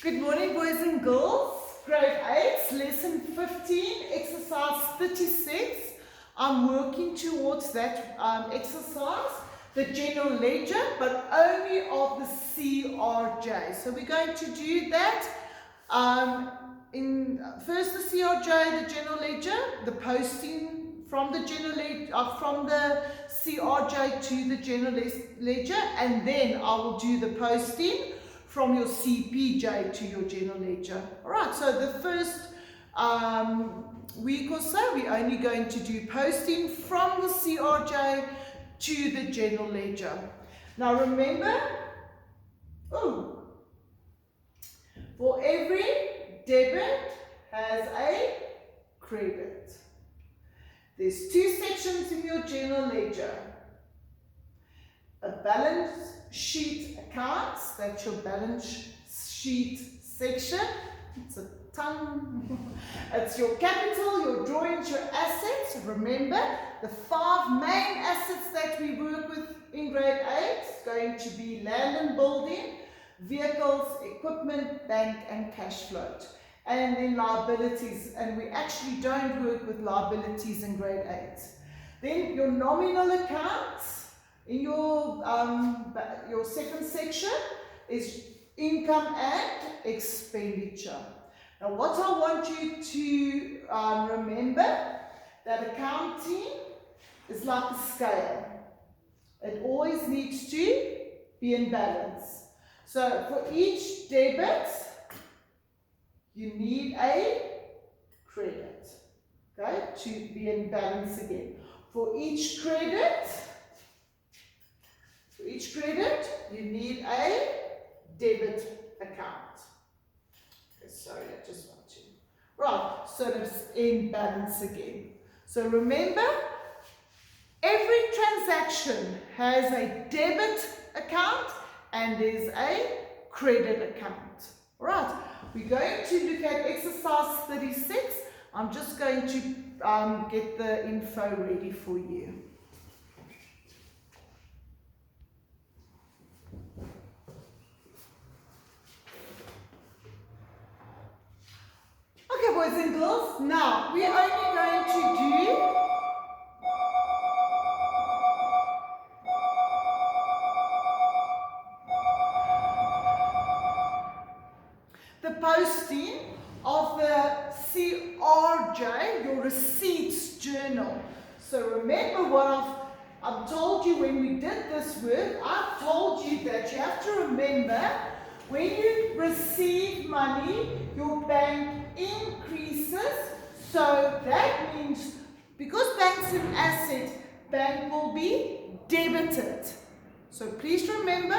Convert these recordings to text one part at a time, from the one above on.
Good morning, boys and girls. Grade 8, lesson 15, exercise 36. I'm working towards that exercise, the general ledger, but only of the CRJ. So we're going to do that in first the CRJ, the general ledger, the posting from the general from the CRJ to the general ledger, and then I will do the posting from your CPJ to your general ledger. Alright, so the first week or so, we're only going to do posting from the CRJ to the general ledger. Now remember, for every debit has a credit. There's two sections in your general ledger. A balance sheet accounts, that's your balance sheet section. It's a tongue. It's your capital, your drawings, your assets. Remember, the 5 main assets that we work with in grade 8 is going to be land and building, vehicles, equipment, bank and cash float. And then liabilities, and we actually don't work with liabilities in grade 8. Then your nominal accounts. In your second section is income and expenditure. Now what I want you to remember, that accounting is like a scale. It always needs to be in balance. So for each debit, you need a credit, okay, to be in balance again. For each credit, you need a debit account. Okay, sorry, I just want to. Right, so it's in balance again. So remember, every transaction has a debit account and there's a credit account. Right, we're going to look at exercise 36. I'm just going to get the info ready for you. Okay, boys and girls, now we're only going to do the posting of the CRJ, your receipts journal. So remember what I've told you when we did this work. I've told you that you have to remember, when you receive money, your bank increases. So that means, because bank's an asset, bank will be debited. So please remember,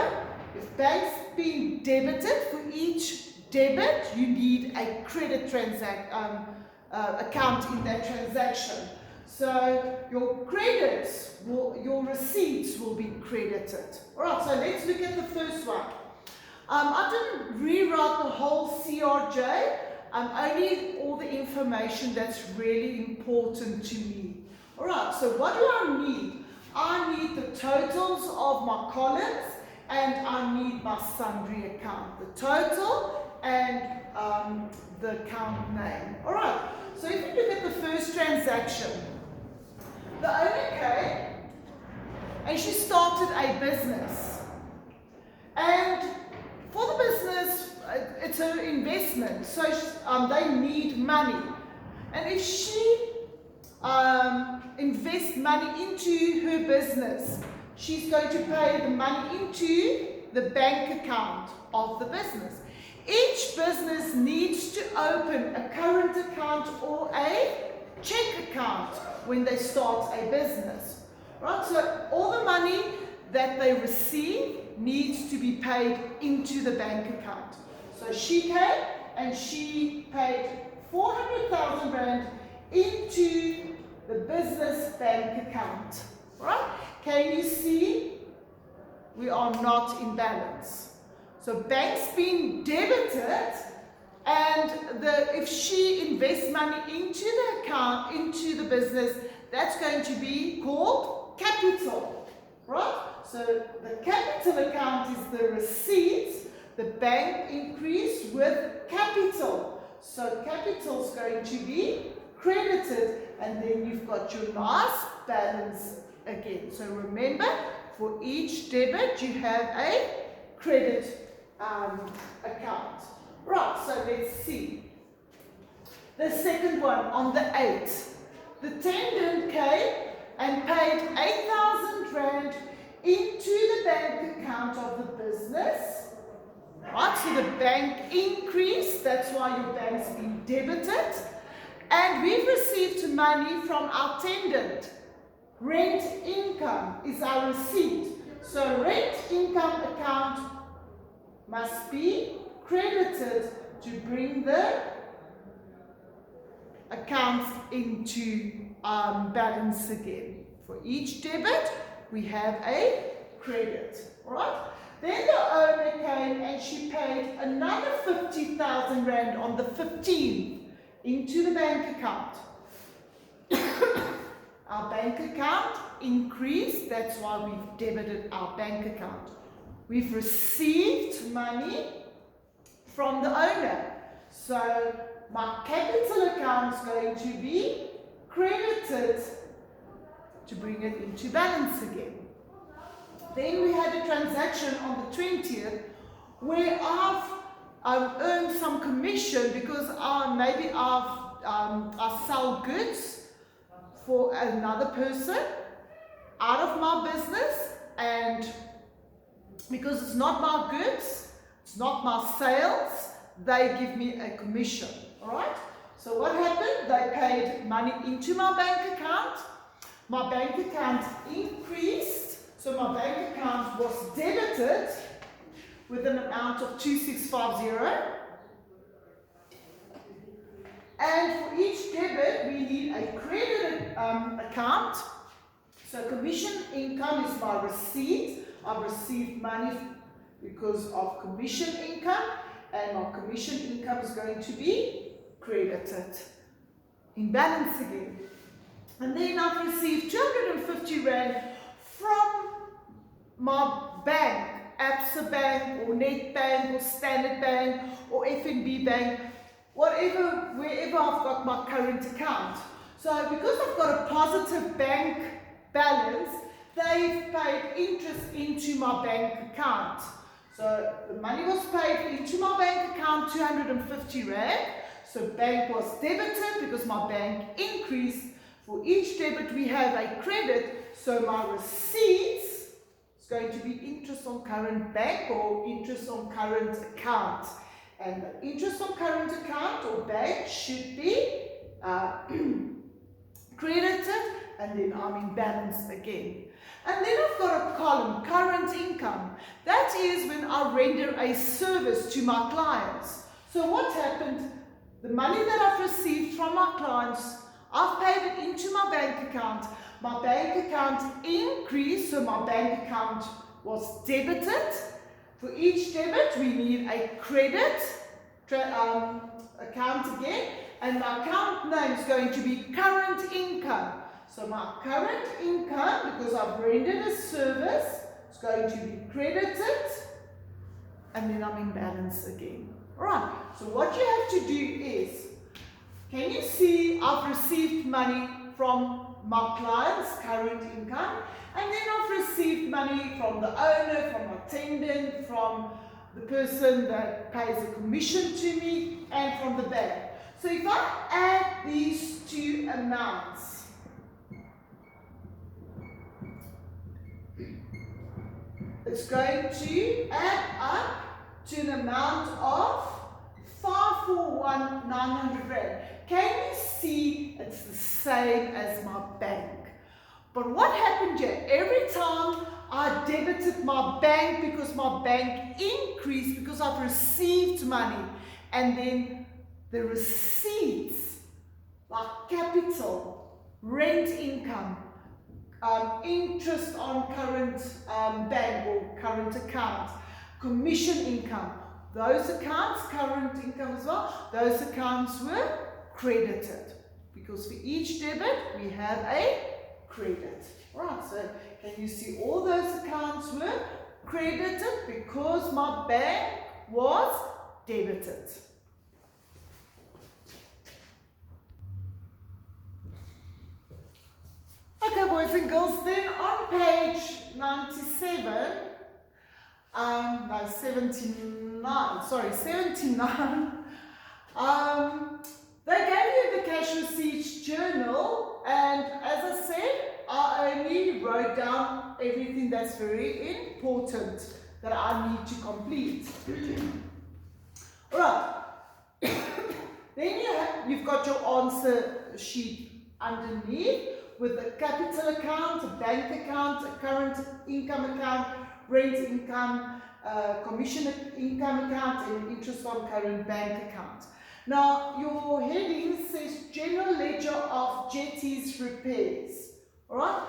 if bank's being debited, for each debit, you need a credit account in that transaction. So your credits, your receipts will be credited. Alright, so let's look at the first one. I didn't rewrite the whole CRJ, only all the information that's really important to me. Alright, so what do I need? I need the totals of my columns and I need my sundry account. The total and the account name. Alright, so if you look at the first transaction, the owner came and she started a business. And for the business, it's an investment, so they need money. And if she invests money into her business, she's going to pay the money into the bank account of the business. Each business needs to open a current account or a check account when they start a business. Right? So all the money that they receive needs to be paid into the bank account. So she came and she paid 400,000 Rand into the business bank account. Right? Can you see? We are not in balance. So bank's been debited, and if she invests money into the account, into the business, that's going to be called capital. Right? So the capital account is the receipts. The bank increased with capital. So capital is going to be credited, and then you've got your nice balance again. So remember, for each debit you have a credit account. Right, so let's see. The second one on the 8th. The tenant came and paid 8,000 Rand into the bank account of the business. Right, so the bank increased, that's why your bank's been debited. And we've received money from our tenant. Rent income is our receipt. So rent income account must be credited to bring the accounts into balance again. For each debit, we have a credit. Alright? Then the owner came and she paid another 50,000 Rand on the 15th into the bank account. Our bank account increased, that's why we've debited our bank account. We've received money from the owner. So my capital account is going to be credited to bring it into balance again. Then we had a transaction on the 20th where I've earned some commission because maybe I sell goods for another person out of my business, and because it's not my goods, it's not my sales, they give me a commission. Alright? So what happened? They paid money into my bank account. My bank account increased, so my bank account was debited with an amount of 2650. And for each debit, we need a credit account. So commission income is my receipt. I've received money because of commission income, and my commission income is going to be credited in balance again. And then I've received 250 Rand from my bank, Absa Bank or Nedbank or Standard Bank or FNB Bank, wherever I've got my current account. So because I've got a positive bank balance, they've paid interest into my bank account. So the money was paid into my bank account, 250 Rand. So bank was debited because my bank increased. For each debit we have a credit, so my receipts is going to be interest on current bank or interest on current account. And the interest on current account or bank should be credited, and then I'm in balance again. And then I've got a column, current income. That is when I render a service to my clients. So what happened? The money that I've received from my clients, I've paid it into my bank account. My bank account increased, so my bank account was debited. For each debit, we need a credit account again, and my account name is going to be current income. So my current income, because I've rendered a service, is going to be credited, and then I'm in balance again. Alright, so what you have to do is, can you see I've received money from my client's current income, and then I've received money from the owner, from my tenant, from the person that pays a commission to me, and from the bank. So if I add these two amounts, it's going to add up to an amount of 541,900 Rand. Can you see it's the same as my bank? But what happened here? Every time I debited my bank because my bank increased because I've received money, and then the receipts like capital, rent income, interest on current bank or current account, commission income, those accounts, current income as well, those accounts were credited because for each debit we have a credit. Right, so can you see all those accounts were credited because my bank was debited. Okay, boys and girls, then on page 79, 79, they gave you the cash receipts journal, and as I said, I only wrote down everything that's very important that I need to complete. Alright, then you've got your answer sheet underneath with a capital account, a bank account, a current income account, rent income, commission income account, and interest on current bank account. Now, your heading says General Ledger of Jetties Repairs. Alright?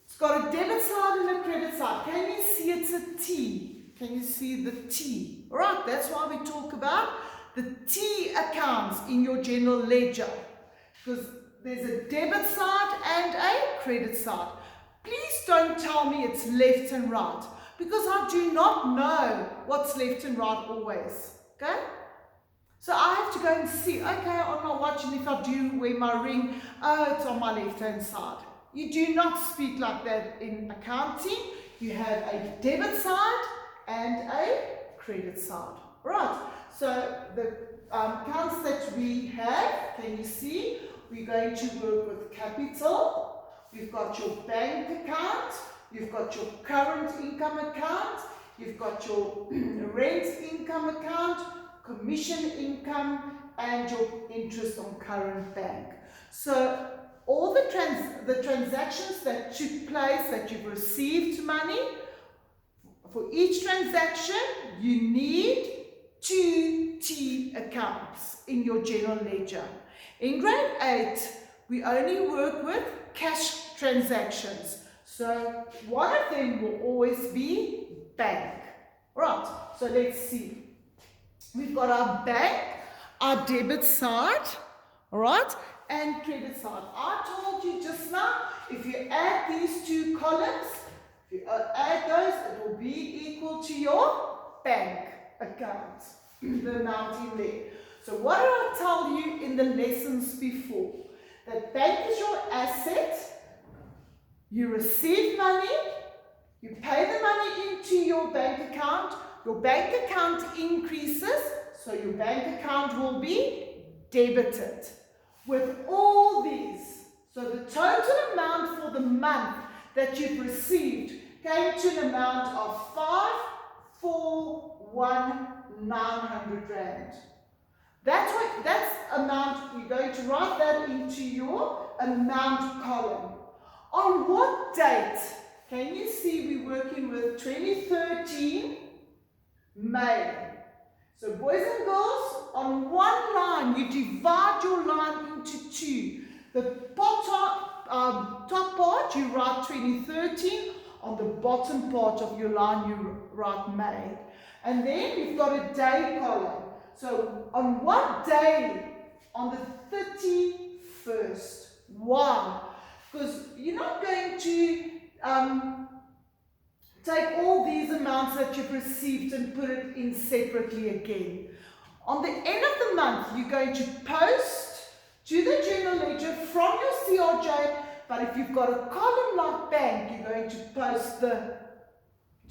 It's got a debit side and a credit side. Can you see it's a T? Can you see the T? Alright, that's why we talk about the T accounts in your general ledger. Because there's a debit side and a credit side. Please don't tell me it's left and right, because I do not know what's left and right always. Okay? So I have to go and see, okay, on my watch, and if I do wear my ring, oh, it's on my left-hand side. You do not speak like that in accounting. You have a debit side and a credit side. Right, so the accounts that we have, can you see? We're going to work with capital. We've got your bank account. You've got your current income account. You've got your rent income account, commission income, and your interest on current bank. So all the transactions that took place, that you've received money, for each transaction you need 2 T accounts in your general ledger. In grade 8 we only work with cash transactions, so one of them will always be bank. Right, so let's see. We've got our bank, our debit side, alright, and credit side. I told you just now, if you add these 2 columns, if you add those, it will be equal to your bank account, the amount in there. So what did I tell you in the lessons before? That bank is your asset, you receive money, you pay the money into your bank account increases, so your bank account will be debited with all these. So the total amount for the month that you've received came to an amount of 541,900 Rand. That's amount, you're going to write that into your amount column. On what date? Can you see we're working with 2013 May. So boys and girls, on one line you divide your line into 2. The top part you write 2013, on the bottom part of your line you write May. And then you've got a day column. So on what day? On the 31st. Why? Because you're not going to take all these amounts that you've received and put it in separately again. On the end of the month, you're going to post to the general ledger from your CRJ, but if you've got a column like bank, you're going to post the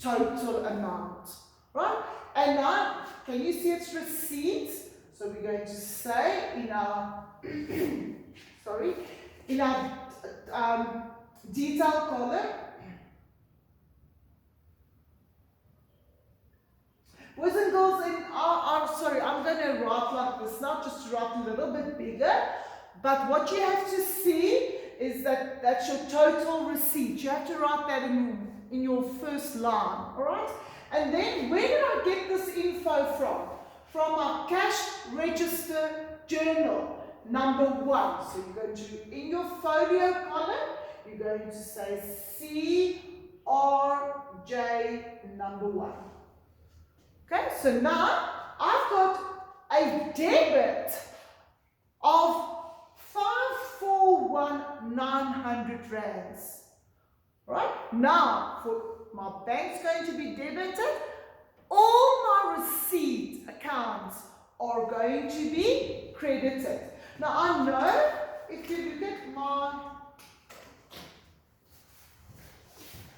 total amount, right? And now, can you see it's receipts? So we're going to say in our, in our detail column, boys and girls, I'm going to write like this now, just to write a little bit bigger. But what you have to see is that that's your total receipt. You have to write that in your first line, all right? And then, where did I get this info from? From our cash register journal, number 1. So you're going to, in your folio column, you're going to say CRJ number 1. Okay, so now I've got a debit of 541,900 Rands. Right? Now, for my bank's going to be debited, all my are going to be credited. Now I know if you look at my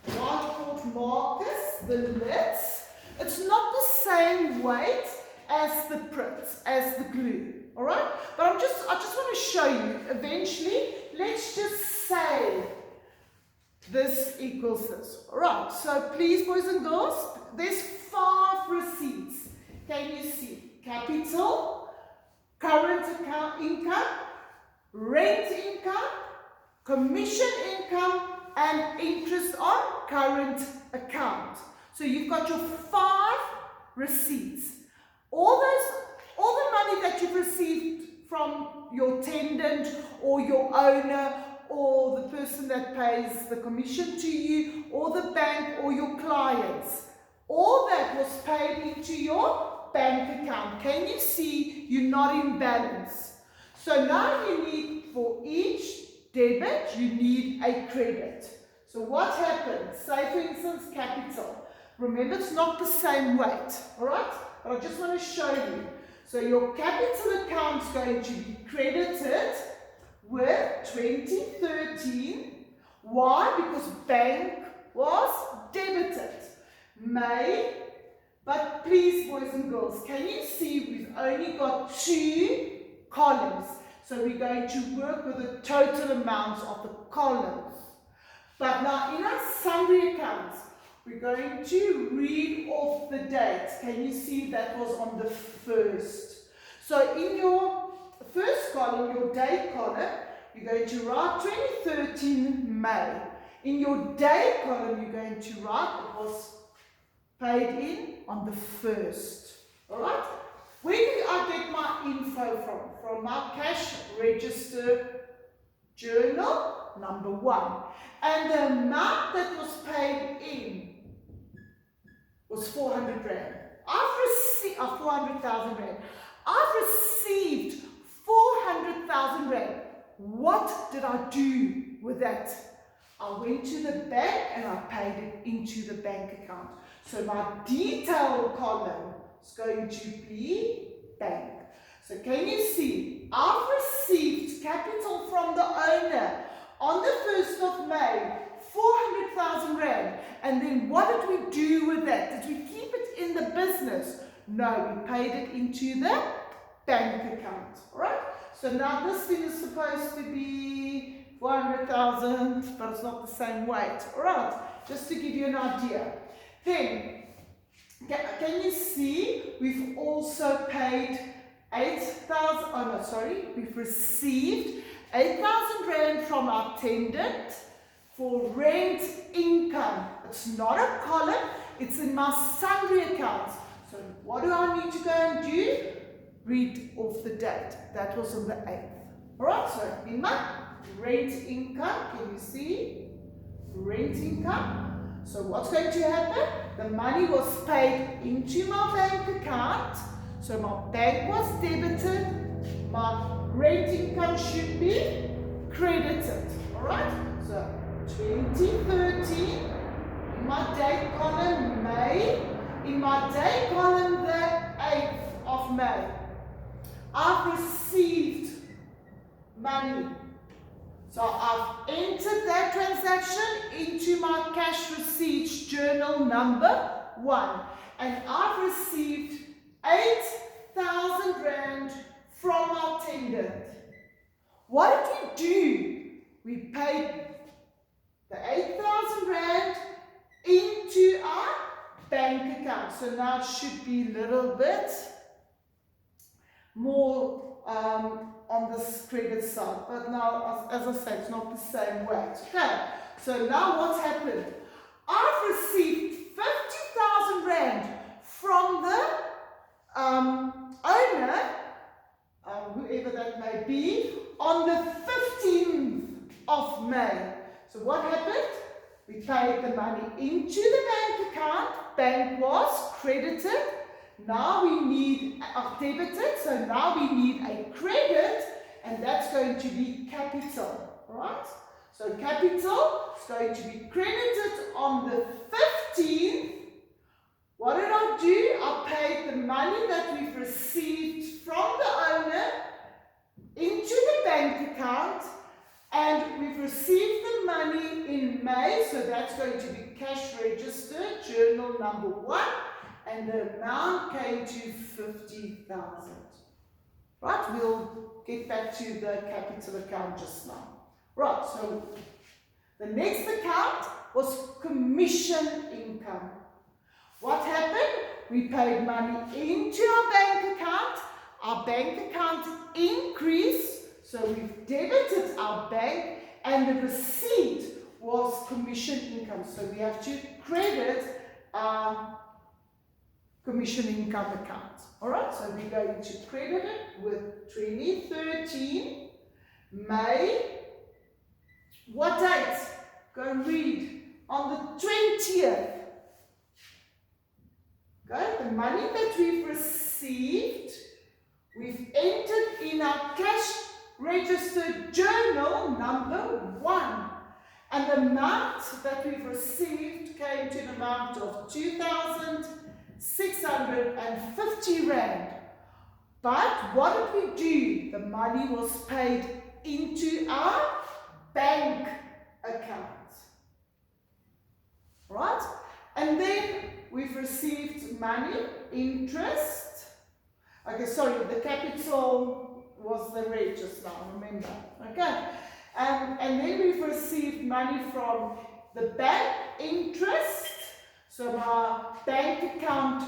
whiteboard markers, the lids, it's not the same weight as the prints, as the glue, all right? But I just want to show you, eventually, let's just say this equals this, all right? So please, boys and girls, there's 5 receipts. Can you see? Capital, current account income, rent income, commission income, and interest on current account. So you've got your 5 receipts. All the money that you've received from your tenant or your owner or the person that pays the commission to you or the bank or your clients, all that was paid into your bank account. Can you see you're not in balance? So now you need, for each debit, you need a credit. So what happens? Say for instance capital. Remember, it's not the same weight, all right? But I just want to show you. So your capital account is going to be credited with 2013. Why? Because bank was debited. May, but please, boys and girls, can you see we've only got 2 columns. So we're going to work with the total amounts of the columns. But now in our sundry accounts, we're going to read off the dates. Can you see that was on the 1st? So in your first column, your date column, you're going to write 2013 May. In your day column, you're going to write it was paid in on the 1st. Alright? Where do I get my info from? From my cash register journal number 1. And the amount that was paid in was 400 Rand. I've received 400,000 Rand. I've received 400,000 Rand. What did I do with that? I went to the bank and I paid it into the bank account. So my detail column is going to be bank. So can you see? I've received capital from the owner on the 1st of May, 400,000 Rand. And then what did we do with that? Did we keep it in the business? No, we paid it into the bank account. Alright? So now this thing is supposed to be 400,000, but it's not the same weight. Alright? Just to give you an idea. Then, can you see we've also paid 8,000, we've received 8,000 Rand from our tenant for rent income. It's not a column, it's in my sundry accounts. So what do I need to go and do? Read off the date. That was on the 8th. Alright, so in my rent income, can you see? Rent income. So what's going to happen? The money was paid into my bank account. So my bank was debited. My rent income should be credited. Alright? So 2013, in my date column May, in my day column the 8th of May, I've received money. So I've entered that transaction into my cash receipts journal number 1. And I've received 8,000 Rand from our tenant. What did we do? We paid the 8,000 Rand into our bank account. So now it should be a little bit more on this credit side. But now, as I said, it's not the same weight. Okay, so now what's happened? I've received 50,000 Rand from the owner, whoever that may be, on the 15th of May. So what happened? We paid the money into the bank account. Bank was credited. Now we need debited. So now we need a credit, and that's going to be capital. Alright? So capital is going to be credited on the 15th. What did I do? I paid the money that we've received from the owner into the bank account, and we've received the money in May, so that's going to be cash register, journal number 1, and the amount came to 50,000. Right, we'll get back to the capital account just now. Right, so the next account was commission income. What happened? We paid money into our bank account increased, so we've debited our bank, and the receipt was commission income, so we have to credit our commission income account. Alright, so we're going to credit it with 2013, May, what date? Go and read. On the 20th. Okay, the money that we've received, we've entered in our cash registered journal number 1. And the amount that we've received came to an amount of 2,650 Rand. But what did we do? The money was paid into our bank account. Right? And then we've received money, interest. Okay, sorry, the capital was the rate just now, remember. Okay. And then we've received money from the bank, interest. So my bank account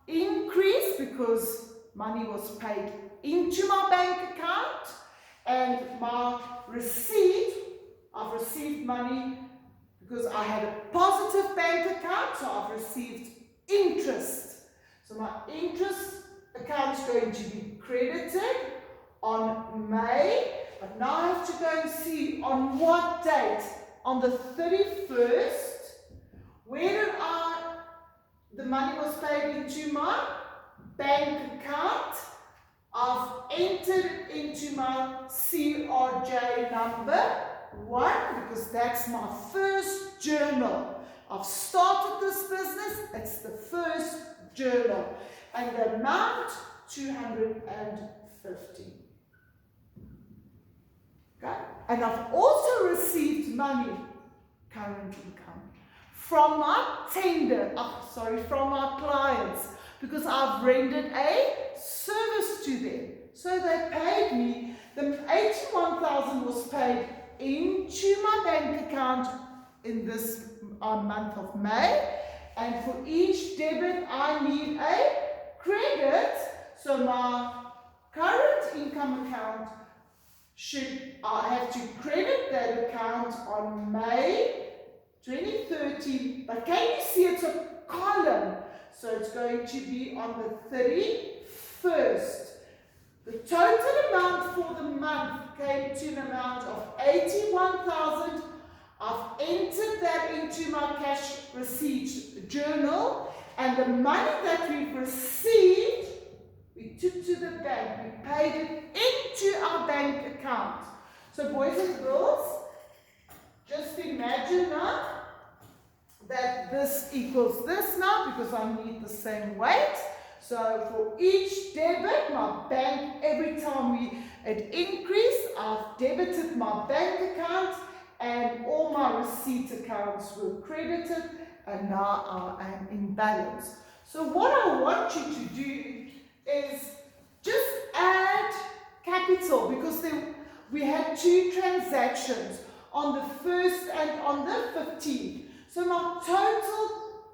increased because money was paid into my bank account. And my receipt, I've received money because I had a positive bank account, so I've received interest. So my interest account is going to be credited on May, but now I have to go and see on what date. On the 31st, where did the money was paid into my bank account. I've entered it into my CRJ number 1 because that's my first journal. I've started this business, it's the first journal. And the amount, 250. Okay? And I've also received money, current income, from my from my clients, because I've rendered a service to them. So they paid me, the 81,000 was paid into my bank account in this month of May, and for each debit I need a credit, so my current income account I have to credit that account on May 2013, but can you see it's a column, so it's going to be on the 31st. The total amount for the month came to an amount of 81,000. I've entered that into my cash receipt journal, and the money that we've received, we took to the bank. We paid it into our bank account. So boys and girls, just imagine now that this equals this now, because I need the same weight. So for each debit, my bank, every time it increased, I've debited my bank account, and all my receipt accounts were credited, and now I am in balance. So what I want you to do is just add capital, because we had 2 transactions on the 1st and on the 15th. So my total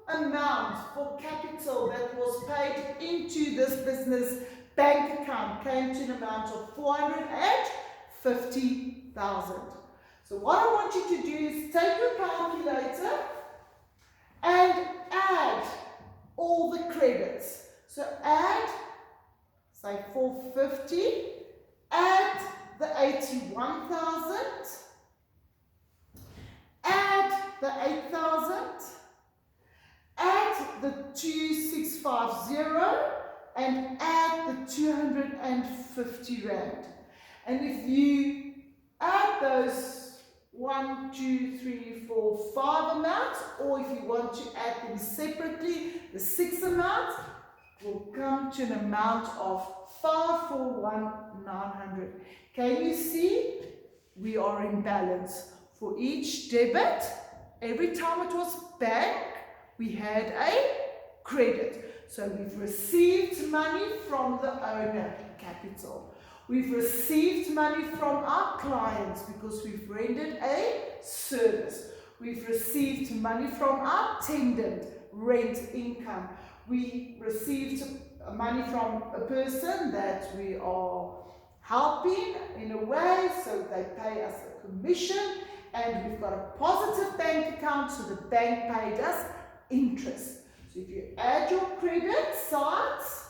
amount for capital that was paid into this business bank account came to an amount of 450,000. So what I want you to do is take your calculator and add all the credits. So add, say 450, add the 81,000, add the 8,000, add the 2,650, and add the 250 Rand. And if you add those 1, 2, 3, 4, 5 amounts, or if you want to add them separately, the 6 amounts, will come to an amount of 541,900. Can you see? We are in balance. For each debit, every time it was bank, we had a credit. So we've received money from the owner, capital. We've received money from our clients because we've rendered a service. We've received money from our tenant, rent income. We received money from a person that we are helping in a way, so they pay us a commission, and we've got a positive bank account, so the bank paid us interest. So if you add your credit sides,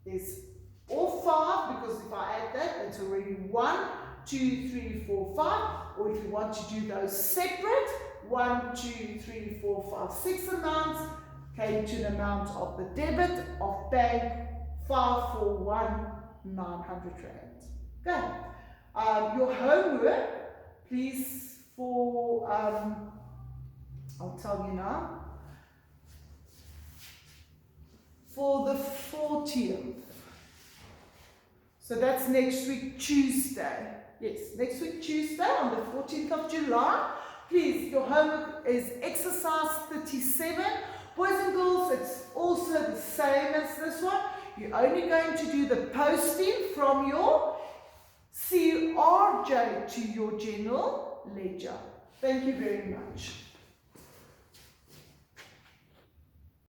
there's all 5, because if I add that, it's already 1, 2, 3, 4, 5. Or if you want to do those separate, 1, 2, 3, 4, 5, 6 amounts came to an amount of the debit of bank 541,900 rand. Okay. Your homework, please, for I'll tell you now. For the 40th. So that's next week, Tuesday. Yes, next week, Tuesday, on the 14th of July. Please, your homework is exercise 37. Boys and girls, it's also the same as this one. You're only going to do the posting from your CRJ to your general ledger. Thank you very much.